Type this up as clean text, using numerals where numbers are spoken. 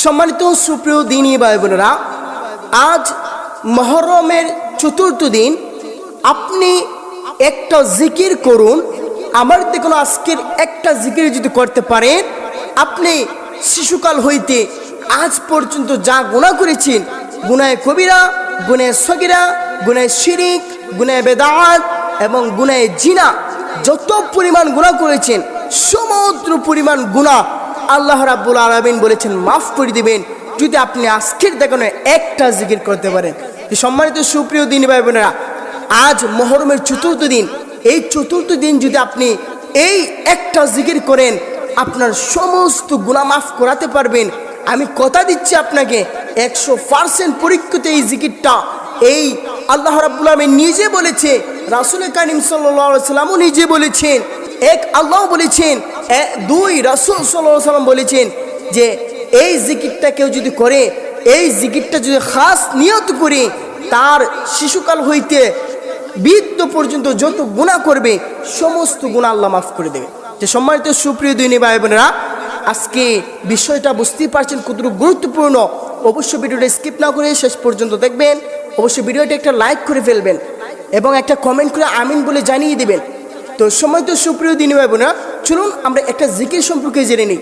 সম্মানিত সুপ্রিয় দিনী ভাই বোনেরা, আজ মুহররমের চতুর্থ দিন। আপনি একটা জিকির করুন। আমার দেখুন, আজকের একটা জিকির যদি করতে পারেন, আপনি শিশুকাল হইতে আজ পর্যন্ত যা গুনাহ করেছেন, গুনাহে কবিরা, গুনাহে সগীরা, গুনাহে শিরিক, গুনাহে বেদাত এবং গুনাহে জিনা, যত পরিমাণ গুনাহ করেছেন সমুদ্র পরিমাণ গুনাহ আল্লাহ রাব্বুল আলামিন বলেছেন মাফ করে দিবেন, যদি আপনি আজকের দেখানো একটা জিকির করতে পারেন। সম্মানিত সুপ্রিয় দিনী ভাই বোনেরা, আজ মুহররমের চতুর্থ দিন। এই চতুর্থ দিন যদি আপনি এই একটা জিকির করেন, আপনার সমস্ত গুনাহ মাফ করাতে পারবেন। আমি কথা দিচ্ছি আপনাকে, 100% পরীক্ষিত এই জিকিরটা। এই আল্লাহ রাব্বুল আলামিন নিজে বলেছে, রাসূল কারীম সাল্লাল্লাহু আলাইহি ওয়াসাল্লামও নিজে বলেছেন, এক আল্লাহ বলেছেন, দুই রাসূল সাল্লাল্লাহু আলাইহি ওয়াসাল্লাম বলেছেন যে এই জিকিরটা কেউ যদি করে, এই জিকিরটা যদি খাস নিয়ত করে, তার শিশুকাল হইতে বৃদ্ধ পর্যন্ত যত গুনাহ করবে সমস্ত গুনাহ আল্লাহ মাফ করে দেবে। যে সম্মানিত সুপ্রিয় দিনী ভাই বোনেরা, আজকে বিষয়টা বুঝতেই পারছেন কতটুকু গুরুত্বপূর্ণ। অবশ্যই ভিডিওটা স্কিপ না করে শেষ পর্যন্ত দেখবেন। অবশ্যই ভিডিওটা একটা লাইক করে ফেলবেন এবং একটা কমেন্ট করে আমিন বলে জানিয়ে দেবেন। তো সম্মানিত সুপ্রিয় দিনী ভাই বোনেরা, চলুন আমরা একটা জিকির সম্পর্কে জেনে নিই।